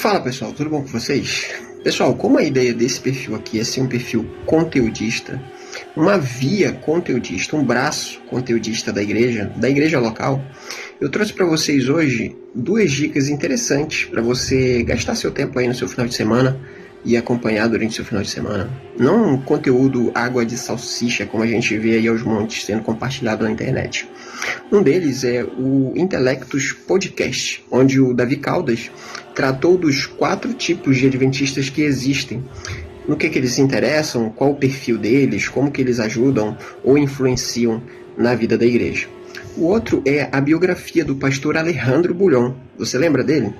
Fala pessoal, tudo bom com vocês? Pessoal, como a ideia desse perfil aqui é ser um perfil conteudista, uma via conteudista, um braço conteudista da igreja local, eu trouxe para vocês hoje duas dicas interessantes para você gastar seu tempo aí no seu final de semana e acompanhar durante seu final de semana. Não um conteúdo água de salsicha, como a gente vê aí aos montes sendo compartilhado na internet. Um deles é o Intelectus Podcast, onde o Davi Caldas tratou dos 4 tipos de adventistas que existem, no que eles se interessam, qual o perfil deles, como que eles ajudam ou influenciam na vida da igreja. O outro é a biografia do pastor Alejandro Bulhon. Você lembra dele?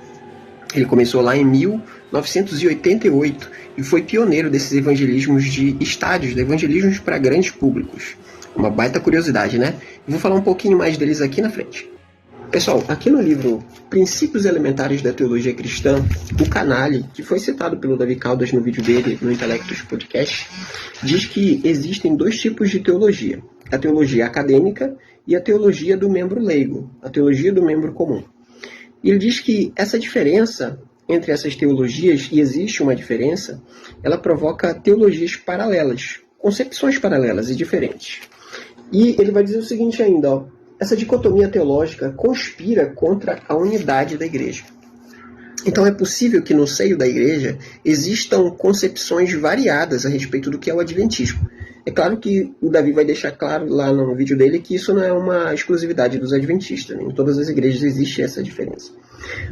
Ele começou lá em 1988 e foi pioneiro desses evangelismos de estádios, de evangelismos para grandes públicos. Uma baita curiosidade, né? Eu vou falar um pouquinho mais deles aqui na frente. Pessoal, aqui no livro Princípios Elementares da Teologia Cristã, o Canale, que foi citado pelo Davi Caldas no vídeo dele, no Intelectus Podcast, diz que existem 2 tipos de teologia. A teologia acadêmica e a teologia do membro leigo, a teologia do membro comum. E ele diz que essa diferença entre essas teologias, e existe uma diferença, ela provoca teologias paralelas, concepções paralelas e diferentes. E ele vai dizer o seguinte ainda, ó, essa dicotomia teológica conspira contra a unidade da igreja. Então é possível que no seio da igreja existam concepções variadas a respeito do que é o adventismo. É claro que o Davi vai deixar claro lá no vídeo dele que isso não é uma exclusividade dos adventistas, né? Em todas as igrejas existe essa diferença.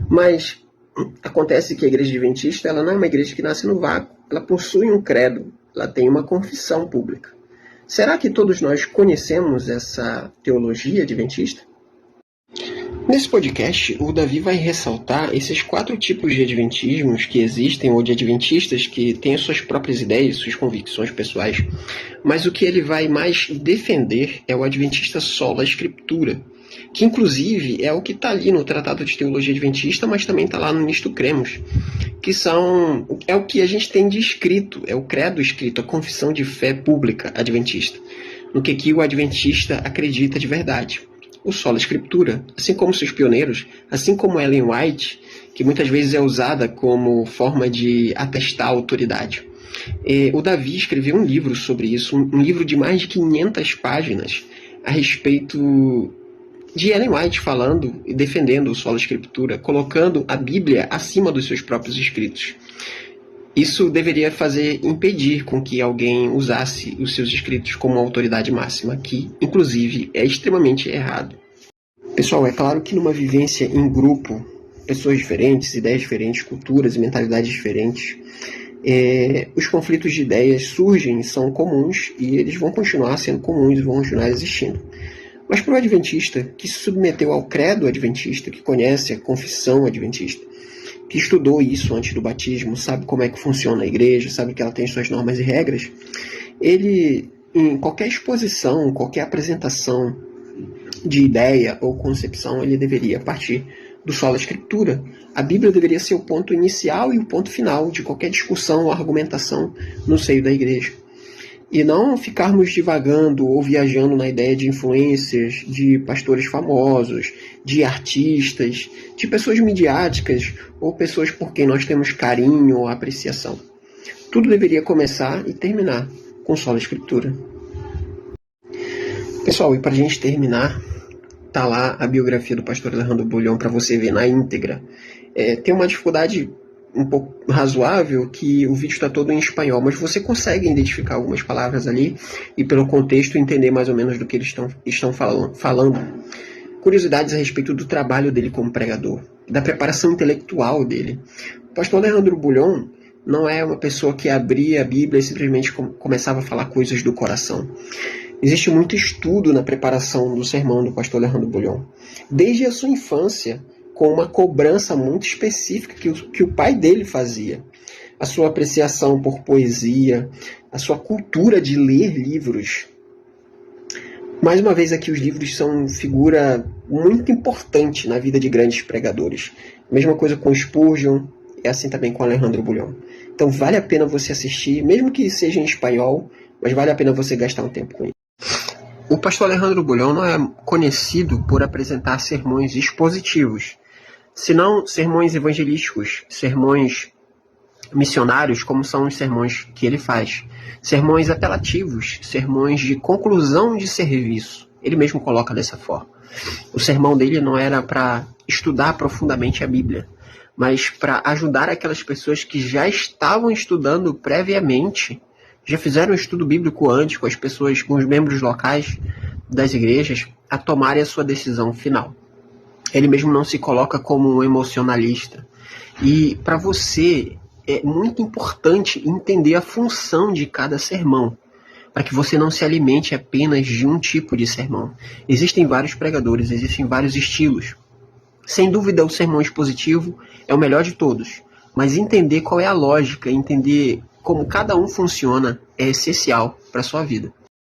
Mas acontece que a igreja adventista ela não é uma igreja que nasce no vácuo, ela possui um credo, ela tem uma confissão pública. Será que todos nós conhecemos essa teologia adventista? Nesse podcast, o Davi vai ressaltar esses 4 tipos de adventismos que existem, ou de adventistas que têm as suas próprias ideias, suas convicções pessoais, mas o que ele vai mais defender é o adventista sola escritura, que inclusive é o que está ali no Tratado de Teologia Adventista, mas também está lá no Nisto Cremos, que é o que a gente tem de escrito, é o credo escrito, a confissão de fé pública adventista, no que o adventista acredita de verdade. O sola escritura, assim como seus pioneiros, assim como Ellen White, que muitas vezes é usada como forma de atestar a autoridade. O Davi escreveu um livro sobre isso, um livro de mais de 500 páginas, a respeito de Ellen White falando e defendendo o sola escritura, colocando a Bíblia acima dos seus próprios escritos. Isso deveria impedir com que alguém usasse os seus escritos como autoridade máxima, que, inclusive, é extremamente errado. Pessoal, é claro que numa vivência em grupo, pessoas diferentes, ideias diferentes, culturas e mentalidades diferentes, os conflitos de ideias surgem, são comuns, e eles vão continuar sendo comuns e vão continuar existindo. Mas para o adventista, que se submeteu ao credo adventista, que conhece a confissão adventista, que estudou isso antes do batismo, sabe como é que funciona a igreja, sabe que ela tem suas normas e regras, ele, em qualquer exposição, qualquer apresentação de ideia ou concepção, ele deveria partir do sola escritura. A Bíblia deveria ser o ponto inicial e o ponto final de qualquer discussão ou argumentação no seio da igreja. E não ficarmos divagando ou viajando na ideia de influências, de pastores famosos, de artistas, de pessoas midiáticas ou pessoas por quem nós temos carinho ou apreciação. Tudo deveria começar e terminar com sola escritura. Pessoal, e para a gente terminar, tá lá a biografia do pastor Alejandro Bulhon para você ver na íntegra. Tem uma dificuldade um pouco razoável que o vídeo está todo em espanhol, mas você consegue identificar algumas palavras ali e pelo contexto entender mais ou menos do que eles estão falando. Curiosidades a respeito do trabalho dele como pregador, da preparação intelectual dele. O pastor Alejandro Bulhon não é uma pessoa que abria a Bíblia e simplesmente começava a falar coisas do coração. Existe muito estudo na preparação do sermão do pastor Alejandro Bulhon. Desde a sua infância, com uma cobrança muito específica que o pai dele fazia. A sua apreciação por poesia, a sua cultura de ler livros. Mais uma vez aqui, os livros são figura muito importante na vida de grandes pregadores. A mesma coisa com Spurgeon, é assim também com Alejandro Bulhon. Então vale a pena você assistir, mesmo que seja em espanhol, mas vale a pena você gastar um tempo com ele. O pastor Alejandro Bulhon não é conhecido por apresentar sermões expositivos. Se não sermões evangelísticos, sermões missionários, como são os sermões que ele faz. Sermões apelativos, sermões de conclusão de serviço. Ele mesmo coloca dessa forma. O sermão dele não era para estudar profundamente a Bíblia, mas para ajudar aquelas pessoas que já estavam estudando previamente, já fizeram um estudo bíblico antes com as pessoas, com os membros locais das igrejas, a tomarem a sua decisão final. Ele mesmo não se coloca como um emocionalista. E para você é muito importante entender a função de cada sermão, para que você não se alimente apenas de um tipo de sermão. Existem vários pregadores, existem vários estilos. Sem dúvida, o sermão expositivo é o melhor de todos, mas entender qual é a lógica, entender como cada um funciona é essencial para a sua vida.